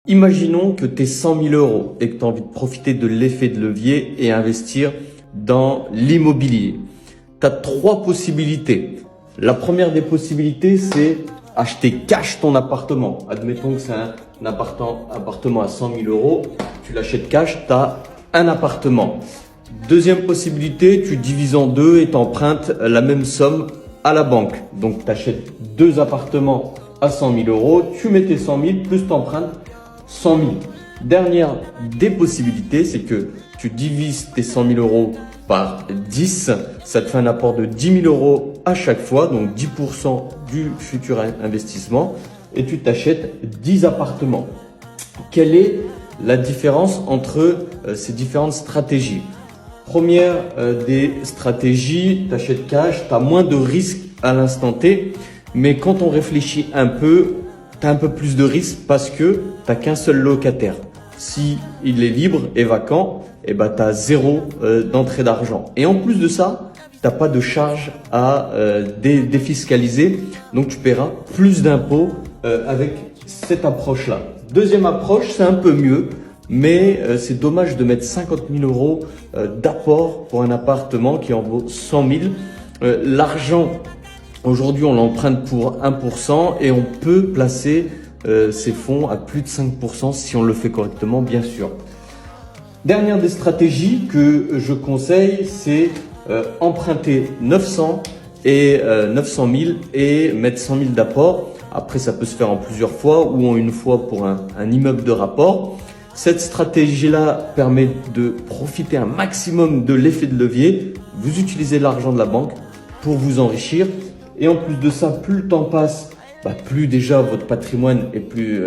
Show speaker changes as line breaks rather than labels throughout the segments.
Imaginons que tu es 100 000 euros et que tu as envie de profiter de l'effet de levier et investir dans l'immobilier. Tu as trois possibilités. La première des possibilités, c'est acheter cash ton appartement. Admettons que c'est un appartement à 100 000 euros. Tu l'achètes cash, tu as un appartement. Deuxième possibilité, tu divises en deux et tu empruntes la même somme à la banque. Donc, tu achètes deux appartements à 100 000 euros. Tu mets tes 100 000 plus tu empruntes 100 000. Dernière des possibilités, c'est que tu divises tes 100 000 euros par 10. Ça te fait un apport de 10 000 euros à chaque fois, donc 10% du futur investissement. Et tu t'achètes 10 appartements. Quelle est la différence entre ces différentes stratégies? Première des stratégies, tu achètes cash, tu as moins de risques à l'instant T. Mais quand on réfléchit un peu, tu as un peu plus de risques parce que tu n'as qu'un seul locataire. Si il est libre et vacant, tu as zéro d'entrée d'argent. Et en plus de ça, tu n'as pas de charges à défiscaliser. Donc, tu paieras plus d'impôts avec cette approche-là. Deuxième approche, c'est un peu mieux. Mais c'est dommage de mettre 50 000 euros d'apport pour un appartement qui en vaut 100 000. L'argent, aujourd'hui, on l'emprunte pour 1% et on peut placer ces fonds à plus de 5% si on le fait correctement, bien sûr. Dernière des stratégies que je conseille, c'est emprunter 900 000 et mettre 100 000 d'apport. Après, ça peut se faire en plusieurs fois ou en une fois pour un immeuble de rapport. Cette stratégie-là permet de profiter un maximum de l'effet de levier. Vous utilisez l'argent de la banque pour vous enrichir. Et en plus de ça, plus le temps passe, plus déjà votre patrimoine est plus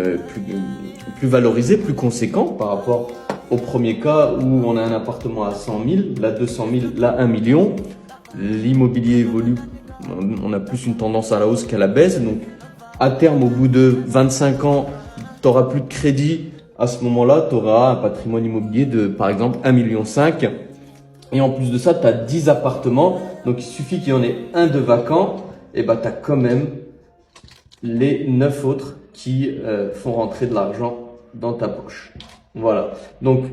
valorisé, plus conséquent par rapport au premier cas où on a un appartement à 100 000, là 200 000, là 1 million. L'immobilier évolue, on a plus une tendance à la hausse qu'à la baisse. Donc à terme, au bout de 25 ans, tu n'auras plus de crédit. À ce moment-là, tu auras un patrimoine immobilier de, par exemple, 1,5 million. Et en plus de ça, tu as 10 appartements. Donc, il suffit qu'il y en ait un de vacant. Et tu as quand même les 9 autres qui font rentrer de l'argent dans ta poche. Voilà. Donc,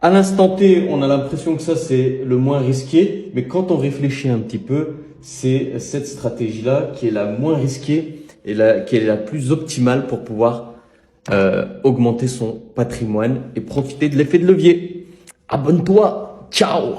à l'instant T, on a l'impression que ça, c'est le moins risqué. Mais quand on réfléchit un petit peu, c'est cette stratégie-là qui est la moins risquée et qui est la plus optimale pour pouvoir augmenter son patrimoine et profiter de l'effet de levier. Abonne-toi. Ciao!